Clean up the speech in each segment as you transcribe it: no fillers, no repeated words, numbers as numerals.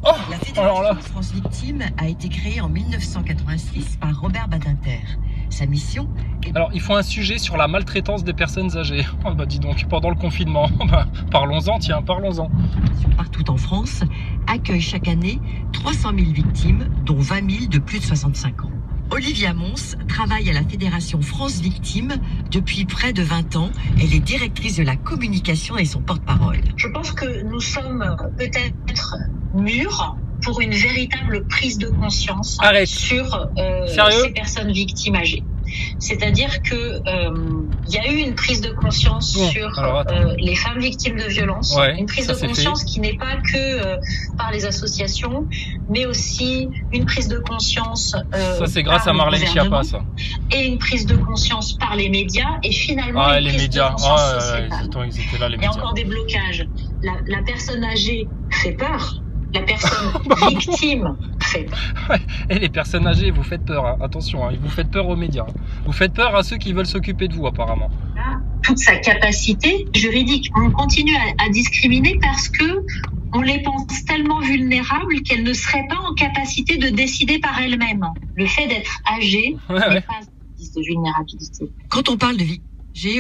Oh, La alors là. Fédération France Victime a été créée en 1986 par Robert Badinter. Sa mission est... Alors, ils font un sujet sur la maltraitance des personnes âgées. Oh, bah dis donc, pendant le confinement. Bah, parlons-en, tiens, parlons-en. partout en France, accueille chaque année 300 000 victimes, dont 20 000 de plus de 65 ans. Olivia Mons travaille à la Fédération France Victime depuis près de 20 ans. Elle est directrice de la communication et son porte-parole. Je pense que nous sommes peut-être mûrs pour une véritable prise de conscience sur ces personnes victimes âgées. C'est-à-dire que y a eu une prise de conscience sur les femmes victimes de violences, une prise de conscience qui n'est pas que par les associations, mais aussi une prise de conscience ça c'est grâce à Marlène Schiappa, ça. Et une prise de conscience par les médias et finalement une prise de conscience sociétale. Ils étaient là, les Il y médias. a encore des blocages. La personne âgée fait peur. La personne victime fait peur. Ouais. Et les personnes âgées, vous faites peur, hein. Attention, hein. Vous faites peur aux médias. Vous faites peur à ceux qui veulent s'occuper de vous, apparemment. Toute sa capacité juridique. On continue à discriminer parce que on les pense tellement vulnérables qu'elles ne seraient pas en capacité de décider par elles-mêmes. Le fait d'être âgé n'est pas un indice de vulnérabilité. Quand on parle de victime,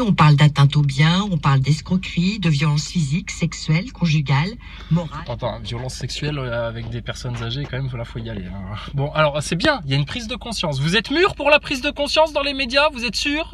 on parle d'atteinte aux biens, on parle d'escroquerie, de violences physiques, sexuelles, conjugales, morales. Attends, violence sexuelle avec des personnes âgées, quand même, là, faut y aller. Hein. Bon, alors, c'est bien, il y a une prise de conscience. Vous êtes mûrs pour la prise de conscience dans les médias? Vous êtes sûr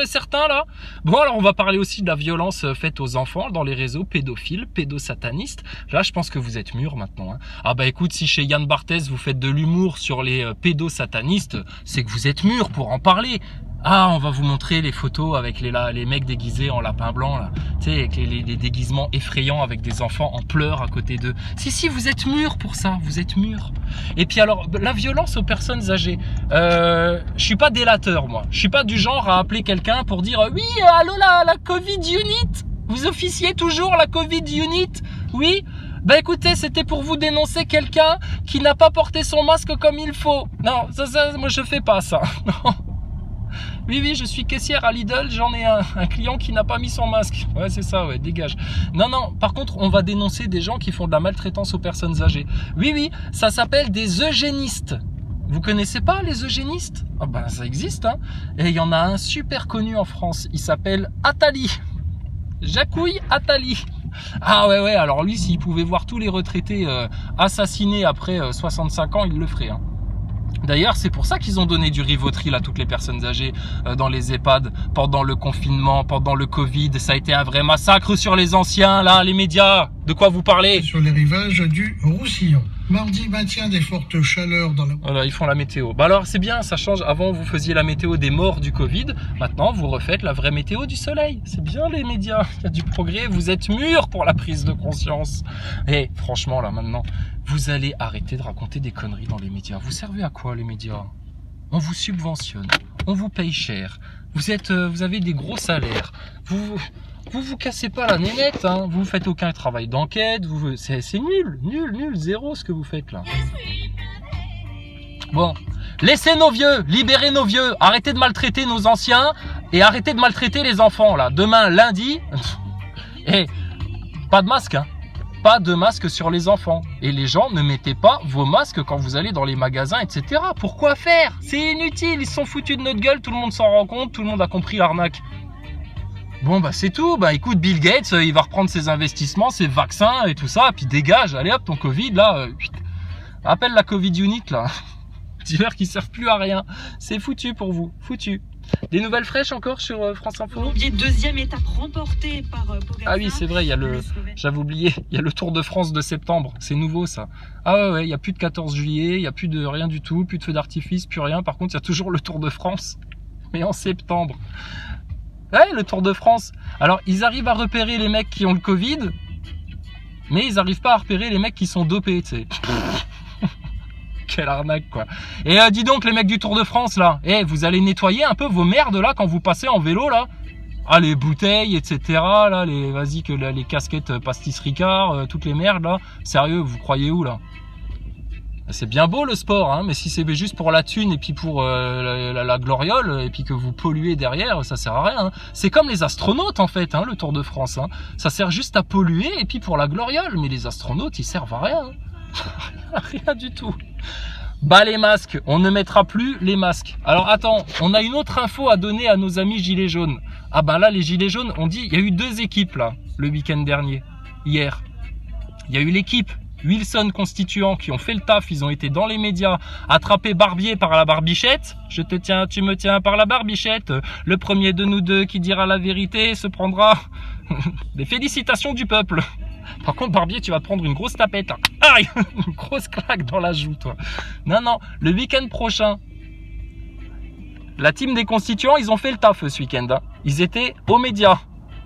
et certain, là? Bon, alors, on va parler aussi de la violence faite aux enfants dans les réseaux pédophiles, pédosatanistes. Là, je pense que vous êtes mûrs maintenant. Hein. Ah bah écoute, si chez Yann Barthès, vous faites de l'humour sur les pédosatanistes, c'est que vous êtes mûrs pour en parler. Ah, on va vous montrer les photos avec les mecs déguisés en lapin blanc, là. Tu sais, avec les déguisements effrayants avec des enfants en pleurs à côté d'eux. Si, vous êtes mûrs pour ça, vous êtes mûrs. Et puis alors, la violence aux personnes âgées. Je suis pas délateur, moi. Je suis pas du genre à appeler quelqu'un pour dire « Oui, allô, la Covid Unit ! Vous officiez toujours la Covid Unit ? Oui ?» Bah écoutez, c'était pour vous dénoncer quelqu'un qui n'a pas porté son masque comme il faut. Non, ça moi je fais pas ça. Non. Oui, je suis caissière à Lidl, j'en ai un client qui n'a pas mis son masque. Ouais, c'est ça, ouais, dégage. Non, par contre, on va dénoncer des gens qui font de la maltraitance aux personnes âgées. Oui, ça s'appelle des eugénistes. Vous connaissez pas les eugénistes? Ah ben, ça existe, hein. Et il y en a un super connu en France, il s'appelle Attali. Jacouille Attali. Ah ouais, alors lui, s'il pouvait voir tous les retraités assassinés après 65 ans, il le ferait, hein. D'ailleurs, c'est pour ça qu'ils ont donné du Rivotril à toutes les personnes âgées dans les EHPAD pendant le confinement, pendant le Covid. Ça a été un vrai massacre sur les anciens, là, les médias. De quoi vous parlez? Sur les rivages du Roussillon. Mardi, maintien des fortes chaleurs dans la... Voilà, ils font la météo. Bah alors, c'est bien, ça change. Avant, vous faisiez la météo des morts du Covid. Maintenant, vous refaites la vraie météo du soleil. C'est bien, les médias. Il y a du progrès. Vous êtes mûrs pour la prise de conscience. Et franchement, là, maintenant, vous allez arrêter de raconter des conneries dans les médias. Vous servez à quoi, les médias? On vous subventionne. On vous paye cher. Vous avez des gros salaires. Vous cassez pas la nénette, hein. Vous faites aucun travail d'enquête, c'est nul, zéro ce que vous faites là. Bon, laissez nos vieux, libérez nos vieux, arrêtez de maltraiter nos anciens et arrêtez de maltraiter les enfants là. Demain, lundi, et pas de masque, hein. Pas de masque sur les enfants. Et les gens, ne mettez pas vos masques quand vous allez dans les magasins, etc. Pourquoi faire? C'est inutile, ils se sont foutus de notre gueule, tout le monde s'en rend compte, tout le monde a compris l'arnaque. Bon bah c'est tout, bah écoute Bill Gates, il va reprendre ses investissements, ses vaccins et tout ça, puis dégage, allez hop ton Covid là, appelle la Covid Unit là, dis-leur qu'ils servent plus à rien, c'est foutu pour vous, foutu. Des nouvelles fraîches encore sur France Info? Deuxième étape remportée par Pogacar. Ah oui c'est vrai, j'avais oublié, il y a le Tour de France de septembre, c'est nouveau ça. Ah ouais, il y a plus de 14 juillet, il y a plus de rien du tout, plus de feux d'artifice, plus rien, par contre il y a toujours le Tour de France, mais en septembre. Ouais, le Tour de France. Alors, ils arrivent à repérer les mecs qui ont le Covid, mais ils arrivent pas à repérer les mecs qui sont dopés, tu sais. Quelle arnaque, quoi. Et dis donc, les mecs du Tour de France, là, vous allez nettoyer un peu vos merdes, là, quand vous passez en vélo, là. Ah, les bouteilles, etc., là, les casquettes pastis Ricard, toutes les merdes, là. Sérieux, vous croyez où, là? C'est bien beau le sport, hein, mais si c'est juste pour la thune et puis pour la gloriole et puis que vous polluez derrière, ça sert à rien. Hein. C'est comme les astronautes en fait, hein, le Tour de France. Hein. Ça sert juste à polluer et puis pour la gloriole, mais les astronautes ils servent à rien. Hein. Rien du tout. Bah les masques, on ne mettra plus les masques. Alors attends, on a une autre info à donner à nos amis gilets jaunes. Ah bah là les gilets jaunes, on dit, il y a eu 2 équipes là, le week-end dernier, hier. Il y a eu l'équipe Wilson Constituant qui ont fait le taf, ils ont été dans les médias, attrapés Barbier par la barbichette. Je te tiens, tu me tiens par la barbichette. Le premier de nous deux qui dira la vérité se prendra les félicitations du peuple. Par contre, Barbier, tu vas te prendre une grosse tapette. Hein. Aïe, une grosse claque dans la joue, toi. Non, non, le week-end prochain, la team des constituants, ils ont fait le taf ce week-end. Hein. Ils étaient aux médias.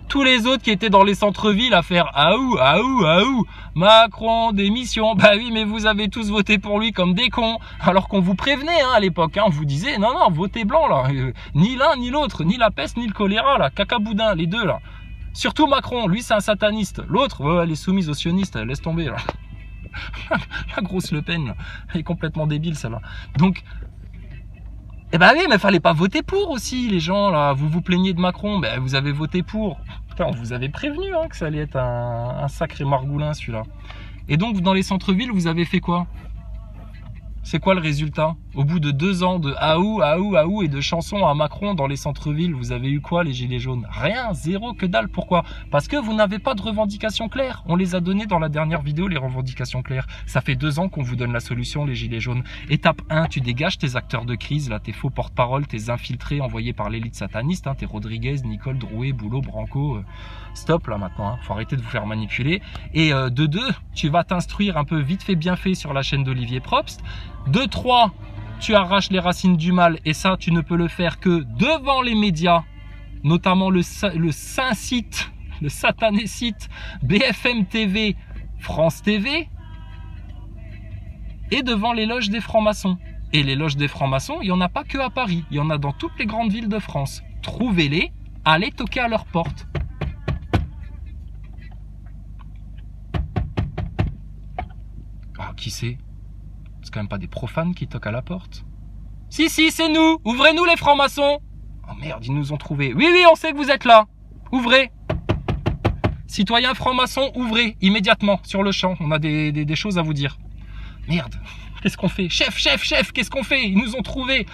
Tous les autres qui étaient dans les centres-villes à faire aou, aou, aou, Macron, démission. Bah oui, mais vous avez tous voté pour lui comme des cons. Alors qu'on vous prévenait hein, à l'époque. Hein, on vous disait, non, non, votez blanc là. Ni l'un, ni l'autre, ni la peste, ni le choléra là. Cacaboudin, les deux là. Surtout Macron, lui c'est un sataniste. L'autre, ouais, elle est soumise aux sionistes, laisse tomber là. La grosse Le Pen, là. Elle est complètement débile celle-là. Donc, eh ben oui, mais fallait pas voter pour aussi les gens là. Vous vous plaignez de Macron, ben vous avez voté pour. Putain, on vous avait prévenu hein, que ça allait être un sacré margoulin celui-là. Et donc dans les centres-villes, vous avez fait quoi? C'est quoi le résultat? Au bout de 2 ans de aou, aou, aou et de chansons à Macron dans les centres-villes, vous avez eu quoi les gilets jaunes? Rien, zéro, que dalle. Pourquoi? Parce que vous n'avez pas de revendications claires. On les a données dans la dernière vidéo, les revendications claires. Ça fait 2 ans qu'on vous donne la solution, les gilets jaunes. Étape 1, tu dégages tes acteurs de crise, là, tes faux porte-parole, tes infiltrés envoyés par l'élite sataniste, hein, tes Rodriguez, Nicole, Drouet, Boulot, Branco. Stop là maintenant, hein. Faut arrêter de vous faire manipuler. Et de 2, tu vas t'instruire un peu vite fait bien fait sur la chaîne d'Olivier Probst. De 3, tu arraches les racines du mal et ça tu ne peux le faire que devant les médias, notamment le saint site, le satané site BFM TV, France TV et devant les loges des francs-maçons. Et les loges des francs-maçons, il n'y en a pas que à Paris, il y en a dans toutes les grandes villes de France. Trouvez-les, allez toquer à leur porte. Ah, qui c'est? C'est quand même pas des profanes qui toquent à la porte. Si, si, c'est nous. Ouvrez-nous les francs-maçons. Oh merde, ils nous ont trouvés. Oui, oui, on sait que vous êtes là. Ouvrez. Citoyens francs-maçons, ouvrez immédiatement sur le champ. On a des choses à vous dire. Merde, qu'est-ce qu'on fait? Chef, chef, chef, qu'est-ce qu'on fait? Ils nous ont trouvés.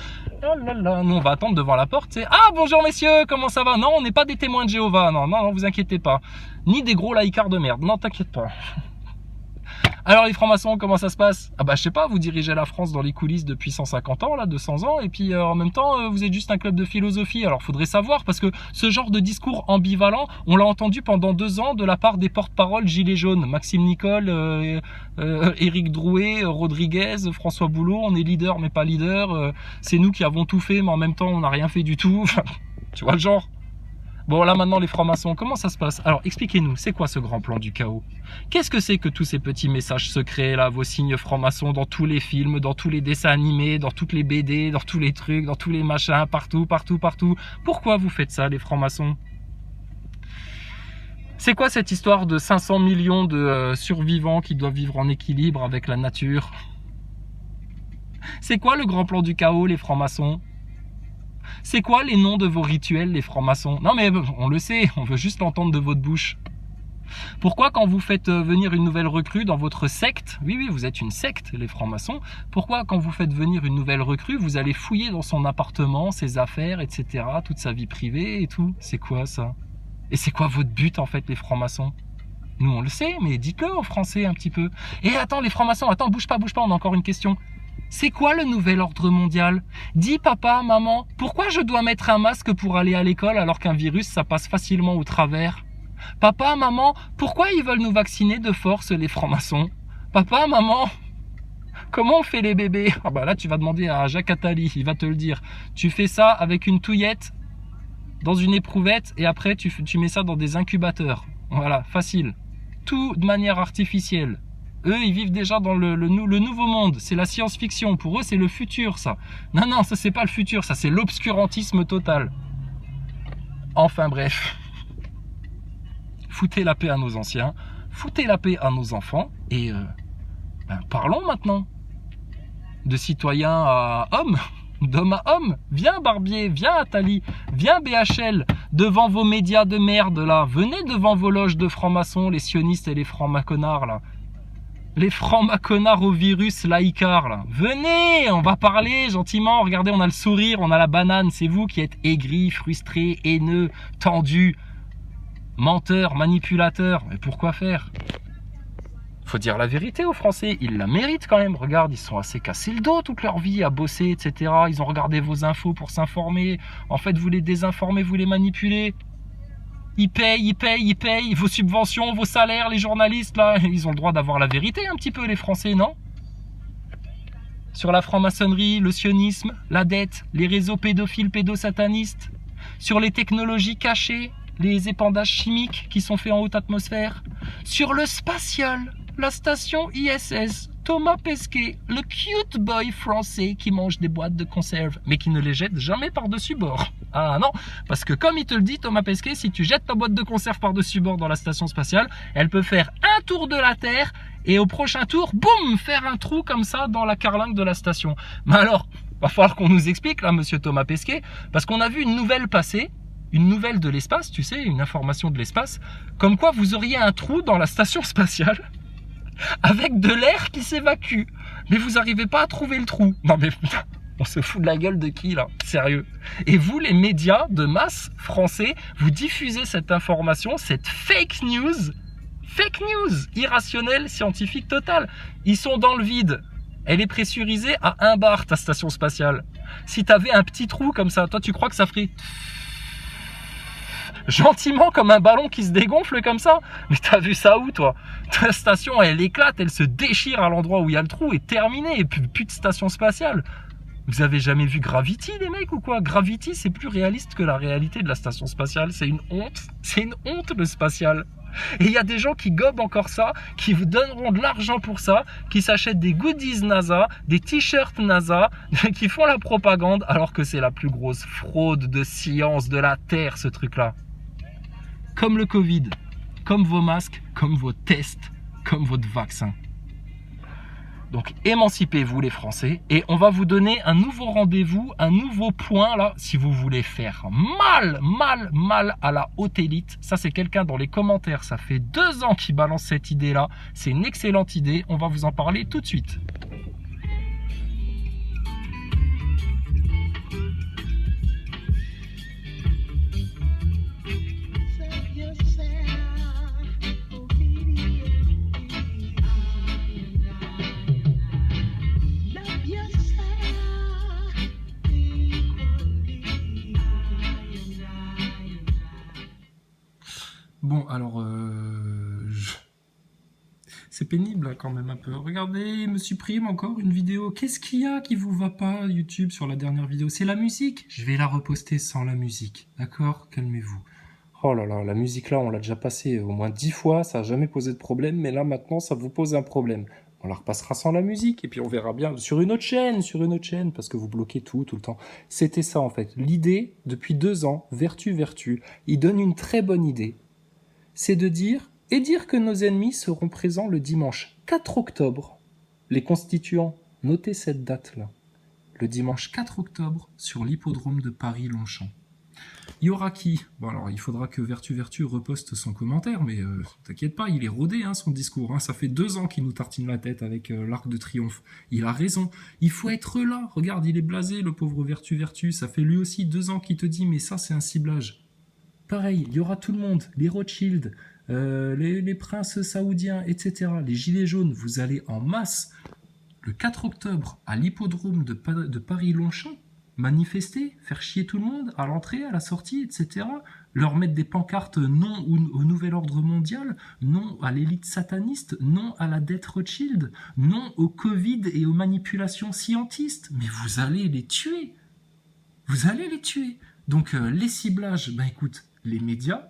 Oh là là, nous on va attendre devant la porte. Ah, bonjour messieurs, comment ça va? Non, on n'est pas des témoins de Jéhovah. Non, non, non, vous inquiétez pas. Ni des gros laïcards de merde. Non, t'inquiète pas. Alors les francs-maçons, comment ça se passe? Ah bah je sais pas, vous dirigez la France dans les coulisses depuis 150 ans, là, 200 ans, et puis en même temps, vous êtes juste un club de philosophie. Alors faudrait savoir, parce que ce genre de discours ambivalent, on l'a entendu pendant 2 ans de la part des porte-paroles gilets jaunes. Maxime Nicole, Éric Drouet, Rodriguez, François Boulot, on est leader mais pas leader, c'est nous qui avons tout fait, mais en même temps on n'a rien fait du tout. Tu vois le genre? Bon là maintenant les francs-maçons, comment ça se passe? Alors expliquez-nous, c'est quoi ce grand plan du chaos? Qu'est-ce que c'est que tous ces petits messages secrets là, vos signes francs-maçons dans tous les films, dans tous les dessins animés, dans toutes les BD, dans tous les trucs, dans tous les machins, partout, partout, partout? Pourquoi vous faites ça les francs-maçons? C'est quoi cette histoire de 500 millions de survivants qui doivent vivre en équilibre avec la nature? C'est quoi le grand plan du chaos les francs-maçons? C'est quoi les noms de vos rituels, les francs-maçons? Non mais on le sait, on veut juste l'entendre de votre bouche. Pourquoi quand vous faites venir une nouvelle recrue dans votre secte, oui oui vous êtes une secte les francs-maçons, pourquoi quand vous faites venir une nouvelle recrue, vous allez fouiller dans son appartement, ses affaires, etc., toute sa vie privée et tout? C'est quoi ça? Et c'est quoi votre but en fait les francs-maçons? Nous on le sait, mais dites-le aux Français un petit peu. Et attends les francs-maçons, attends, bouge pas, on a encore une question. C'est quoi le nouvel ordre mondial? Dis papa, maman, pourquoi je dois mettre un masque pour aller à l'école alors qu'un virus ça passe facilement au travers? Papa, maman, pourquoi ils veulent nous vacciner de force les francs-maçons? Papa, maman, comment on fait les bébés? Ah bah là tu vas demander à Jacques Attali, il va te le dire. Tu fais ça avec une touillette dans une éprouvette et après tu mets ça dans des incubateurs. Voilà, facile. Tout de manière artificielle. Eux, ils vivent déjà dans le nouveau monde. C'est la science-fiction. Pour eux, c'est le futur, ça. Non, non, ça, c'est pas le futur. Ça, c'est l'obscurantisme total. Enfin, bref. Foutez la paix à nos anciens. Foutez la paix à nos enfants. Et parlons maintenant. De citoyens à hommes. D'homme à homme. Viens Barbier, viens Attali, viens BHL. Devant vos médias de merde, là. Venez devant vos loges de francs-maçons, les sionistes et les francs-maconards, là. Les francs-maconards au virus laïcard, là. Venez, on va parler gentiment. Regardez, on a le sourire, on a la banane. C'est vous qui êtes aigris, frustrés, haineux, tendus, menteurs, manipulateurs. Mais pourquoi faire? Faut dire la vérité aux Français. Ils la méritent quand même. Regarde, ils sont assez cassés le dos toute leur vie à bosser, etc. Ils ont regardé vos infos pour s'informer. En fait, vous les désinformez, vous les manipulez. Ils payent vos subventions, vos salaires, les journalistes, là, ils ont le droit d'avoir la vérité un petit peu, les Français, non? Sur la franc-maçonnerie, le sionisme, la dette, les réseaux pédophiles, pédosatanistes, sur les technologies cachées, les épandages chimiques qui sont faits en haute atmosphère, sur le spatial, la station ISS, Thomas Pesquet, le cute boy français qui mange des boîtes de conserve, mais qui ne les jette jamais par-dessus bord. Ah non, parce que comme il te le dit, Thomas Pesquet, si tu jettes ta boîte de conserve par-dessus bord dans la station spatiale, elle peut faire un tour de la Terre et au prochain tour, boum, faire un trou comme ça dans la carlingue de la station. Mais alors, va falloir qu'on nous explique là, monsieur Thomas Pesquet, parce qu'on a vu une nouvelle passer, une nouvelle de l'espace, tu sais, une information de l'espace, comme quoi vous auriez un trou dans la station spatiale avec de l'air qui s'évacue. Mais vous n'arrivez pas à trouver le trou. Non mais putain, on se fout de la gueule de qui là? Sérieux. Et vous, les médias de masse français, vous diffusez cette information, cette fake news, irrationnelle, scientifique totale. Ils sont dans le vide. Elle est pressurisée à 1 bar, ta station spatiale. Si tu avais un petit trou comme ça, toi tu crois que ça ferait gentiment comme un ballon qui se dégonfle comme ça? Mais t'as vu ça où toi? Ta station elle éclate, elle se déchire à l'endroit où il y a le trou et terminé, et plus de station spatiale. Vous avez jamais vu Gravity les mecs ou quoi? Gravity c'est plus réaliste que la réalité de la station spatiale, c'est une honte le spatial. Et il y a des gens qui gobent encore ça, qui vous donneront de l'argent pour ça, qui s'achètent des goodies NASA, des t-shirts NASA, qui font la propagande alors que c'est la plus grosse fraude de science de la Terre ce truc là. Comme le Covid, comme vos masques, comme vos tests, comme votre vaccin. Donc émancipez-vous les Français et on va vous donner un nouveau rendez-vous, un nouveau point là, si vous voulez faire mal à la haute élite. Ça c'est quelqu'un dans les commentaires, ça fait 2 ans qu'il balance cette idée là, c'est une excellente idée, on va vous en parler tout de suite. Bon, alors, c'est pénible hein, quand même un peu. Regardez, il me supprime encore une vidéo. Qu'est-ce qu'il y a qui vous va pas, YouTube, sur la dernière vidéo? C'est la musique. Je vais la reposter sans la musique. D'accord? Calmez-vous. Oh là là, la musique là, on l'a déjà passée au moins 10 fois. Ça n'a jamais posé de problème. Mais là, maintenant, ça vous pose un problème. On la repassera sans la musique. Et puis, on verra bien sur une autre chaîne, parce que vous bloquez tout le temps. C'était ça, en fait. L'idée, depuis 2 ans, Vertu, il donne une très bonne idée. C'est de dire que nos ennemis seront présents le dimanche 4 octobre. Les constituants, notez cette date-là. Le dimanche 4 octobre sur l'hippodrome de Paris-Longchamp. Il y aura qui? Bon alors, il faudra que Vertu reposte son commentaire, mais t'inquiète pas, il est rodé son discours. Ça fait 2 ans qu'il nous tartine la tête avec l'Arc de Triomphe. Il a raison, il faut être là. Regarde, il est blasé, le pauvre Vertu. Ça fait lui aussi 2 ans qu'il te dit, mais ça c'est un ciblage. Pareil, il y aura tout le monde, les Rothschild, les princes saoudiens, etc. Les gilets jaunes, vous allez en masse le 4 octobre à l'hippodrome de Paris-Longchamp, manifester, faire chier tout le monde à l'entrée, à la sortie, etc. Leur mettre des pancartes non au nouvel ordre mondial, non à l'élite sataniste, non à la dette Rothschild, non au Covid et aux manipulations scientistes. Mais vous allez les tuer. Donc les ciblages, écoute, les médias,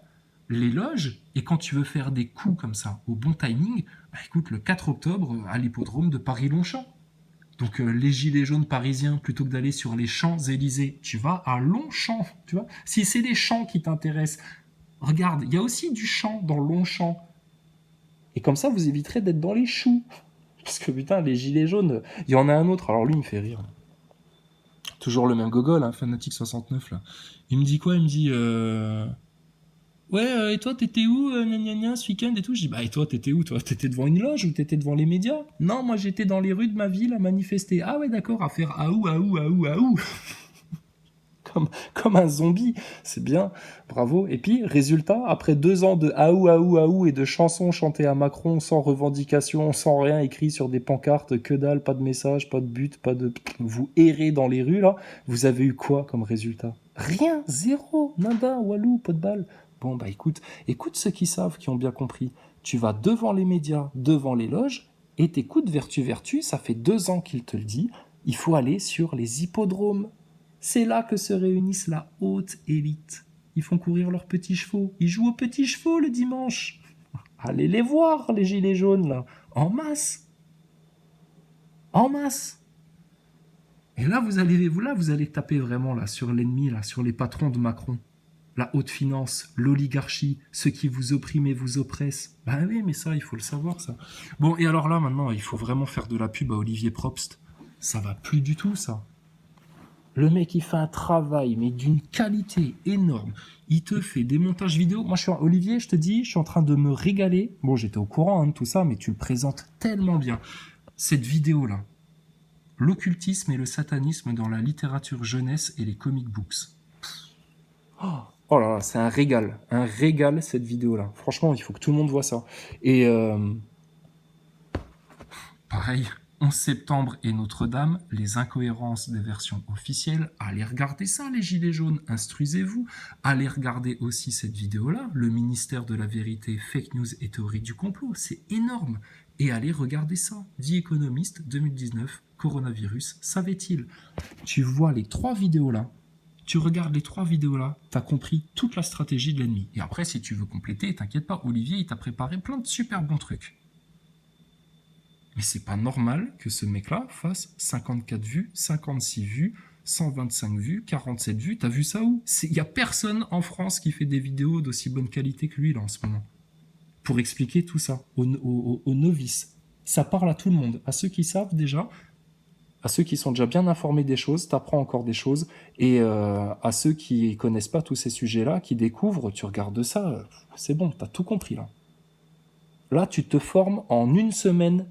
les loges, et quand tu veux faire des coups comme ça, au bon timing, écoute, le 4 octobre, à l'hippodrome de Paris-Longchamp. Donc les gilets jaunes parisiens, plutôt que d'aller sur les Champs-Élysées, tu vas à Longchamp, tu vois. Si c'est les champs qui t'intéressent, regarde, il y a aussi du champ dans Longchamp. Et comme ça, vous éviterez d'être dans les choux. Parce que putain, les gilets jaunes, il y en a un autre, alors lui, il me fait rire. Toujours le même gogol, Fanatic69, là. Il me dit quoi? Il me dit... Ouais, et toi, t'étais où, ce week-end et tout? Je dis, bah, et toi, t'étais où, toi? T'étais devant une loge ou t'étais devant les médias? Non, moi, j'étais dans les rues de ma ville à manifester. Ah ouais, d'accord, à faire aou, aou, aou, aou. Comme un zombie, c'est bien, bravo. Et puis, résultat, après 2 ans de aou, aou, aou et de chansons chantées à Macron sans revendication, sans rien écrit sur des pancartes, que dalle, pas de message, pas de but, pas de... Vous errez dans les rues, là, vous avez eu quoi comme résultat? Rien, zéro, nada, walou, pas de balle. Bon, bah écoute ceux qui savent, qui ont bien compris. Tu vas devant les médias, devant les loges, et t'écoutes Vertu, ça fait 2 ans qu'il te le dit, il faut aller sur les hippodromes. C'est là que se réunissent la haute élite. Ils font courir leurs petits chevaux. Ils jouent aux petits chevaux le dimanche. Allez les voir, les gilets jaunes, là. En masse. En masse. Et là, vous allez taper vraiment là, sur l'ennemi, là, sur les patrons de Macron. La haute finance, l'oligarchie, ceux qui vous oppriment et vous oppressent. Ben oui, mais ça, il faut le savoir, ça. Bon, et alors là, maintenant, il faut vraiment faire de la pub à Olivier Probst. Ça va plus du tout, ça. Le mec, il fait un travail, mais d'une qualité énorme. Il te fait des montages vidéo. Moi, Olivier, je te dis, je suis en train de me régaler. Bon, j'étais au courant de tout ça, mais tu le présentes tellement bien. Cette vidéo-là, l'occultisme et le satanisme dans la littérature jeunesse et les comic books. Oh là là, c'est un régal cette vidéo-là. Franchement, il faut que tout le monde voit ça. Et pareil, 11 septembre et Notre-Dame, les incohérences des versions officielles. Allez regarder ça, les gilets jaunes, instruisez-vous. Allez regarder aussi cette vidéo-là, le ministère de la vérité, fake news et théorie du complot. C'est énorme. Et allez regarder ça. The Economist 2019, coronavirus, savait-il? Tu vois les 3 vidéos-là. Tu regardes les 3 vidéos-là, t'as compris toute la stratégie de l'ennemi. Et après, si tu veux compléter, t'inquiète pas, Olivier, il t'a préparé plein de super bons trucs. Mais c'est pas normal que ce mec-là fasse 54 vues, 56 vues, 125 vues, 47 vues. T'as vu ça où? Il y a personne en France qui fait des vidéos d'aussi bonne qualité que lui, là, en ce moment. Pour expliquer tout ça aux novices. Ça parle à tout le monde. À ceux qui savent déjà, à ceux qui sont déjà bien informés des choses, t'apprends encore des choses. Et à ceux qui connaissent pas tous ces sujets-là, qui découvrent, tu regardes ça, c'est bon, t'as tout compris, là. Là, tu te formes en 1 semaine.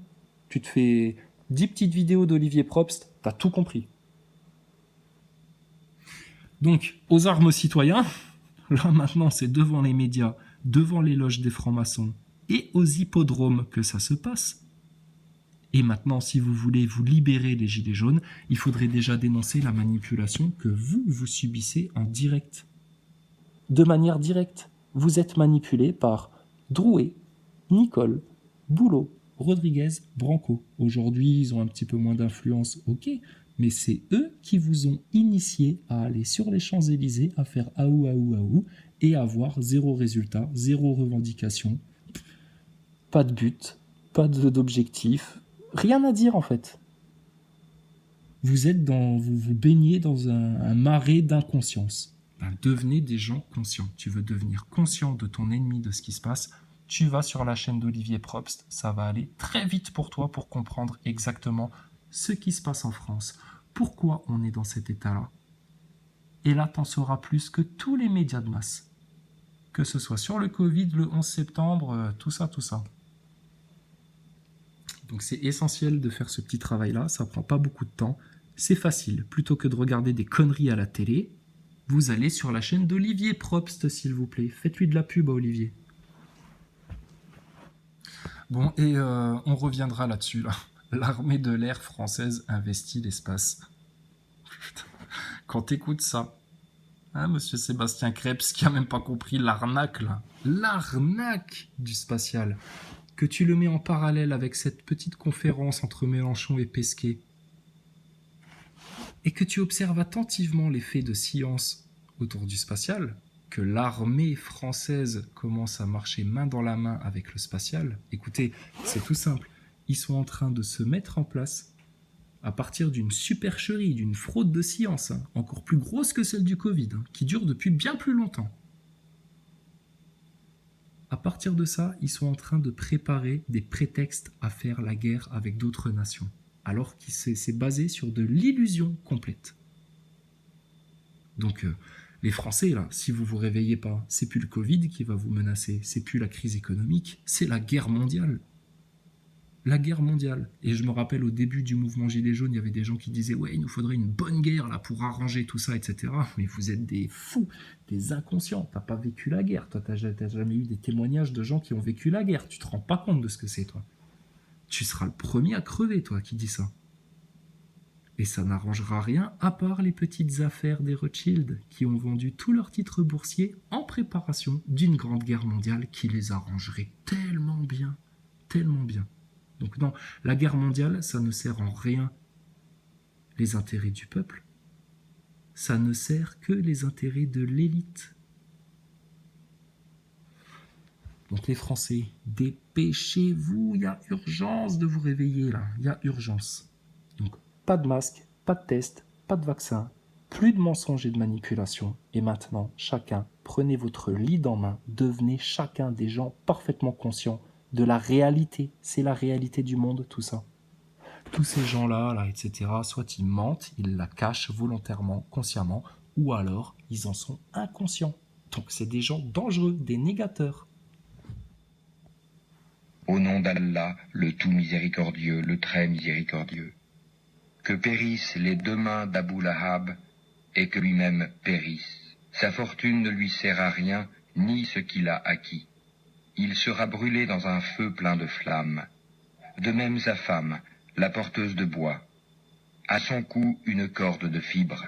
Tu te fais 10 petites vidéos d'Olivier Probst, t'as tout compris. Donc, aux armes aux citoyens, là maintenant c'est devant les médias, devant les loges des francs-maçons et aux hippodromes que ça se passe. Et maintenant, si vous voulez vous libérer les gilets jaunes, il faudrait déjà dénoncer la manipulation que vous subissez en direct. De manière directe, vous êtes manipulé par Drouet, Nicole, Boulot, Rodriguez, Branco. Aujourd'hui, ils ont un petit peu moins d'influence, ok, mais c'est eux qui vous ont initié à aller sur les Champs-Élysées, à faire aou, aou, aou, et à avoir 0 résultat, 0 revendication, pas de but, pas d'objectif, rien à dire en fait. Vous baignez dans un marais d'inconscience. Ben, devenez des gens conscients. Tu veux devenir conscient de ton ennemi, de ce qui se passe. Tu vas sur la chaîne d'Olivier Probst, ça va aller très vite pour toi pour comprendre exactement ce qui se passe en France, pourquoi on est dans cet état-là. Et là, t'en sauras plus que tous les médias de masse. Que ce soit sur le Covid, le 11 septembre, tout ça. Donc c'est essentiel de faire ce petit travail-là, ça prend pas beaucoup de temps, c'est facile. Plutôt que de regarder des conneries à la télé, vous allez sur la chaîne d'Olivier Probst, s'il vous plaît. Faites-lui de la pub à Olivier. Bon, et on reviendra là-dessus, là. L'armée de l'air française investit l'espace. Putain. Quand t'écoutes ça, hein, monsieur Sébastien Krebs, qui a même pas compris l'arnaque, là. L'arnaque du spatial. Que tu le mets en parallèle avec cette petite conférence entre Mélenchon et Pesquet. Et que tu observes attentivement les faits de science autour du spatial, que l'armée française commence à marcher main dans la main avec le spatial, écoutez, c'est tout simple. Ils sont en train de se mettre en place à partir d'une supercherie, d'une fraude de science, hein, encore plus grosse que celle du Covid, hein, qui dure depuis bien plus longtemps. À partir de ça, ils sont en train de préparer des prétextes à faire la guerre avec d'autres nations, alors que c'est basé sur de l'illusion complète. Donc, Les Français, là, si vous vous réveillez pas, c'est plus le Covid qui va vous menacer, c'est plus la crise économique, c'est la guerre mondiale. La guerre mondiale. Et je me rappelle au début du mouvement Gilets jaunes, il y avait des gens qui disaient « Ouais, il nous faudrait une bonne guerre là pour arranger tout ça, etc. » Mais vous êtes des fous, des inconscients. T'as pas vécu la guerre. Toi, t'as jamais eu des témoignages de gens qui ont vécu la guerre. Tu te rends pas compte de ce que c'est, toi. Tu seras le premier à crever, toi, qui dis ça. Et ça n'arrangera rien à part les petites affaires des Rothschild qui ont vendu tous leurs titres boursiers en préparation d'une grande guerre mondiale qui les arrangerait tellement bien, tellement bien. Donc non, la guerre mondiale, ça ne sert en rien les intérêts du peuple. Ça ne sert que les intérêts de l'élite. Donc les Français, dépêchez-vous, il y a urgence de vous réveiller là, il y a urgence. Donc pas de masque, pas de test, pas de vaccin, plus de mensonges et de manipulations. Et maintenant, chacun, prenez votre lead en main, devenez chacun des gens parfaitement conscients de la réalité. C'est la réalité du monde, tout ça. Tous ces gens-là, etc., soit ils mentent, ils la cachent volontairement, consciemment, ou alors ils en sont inconscients. Donc c'est des gens dangereux, des négateurs. Au nom d'Allah, le tout miséricordieux, le très miséricordieux. Que périssent les deux mains d'Abou Lahab et que lui-même périsse. Sa fortune ne lui sert à rien, ni ce qu'il a acquis. Il sera brûlé dans un feu plein de flammes. De même sa femme, la porteuse de bois. À son cou une corde de fibres.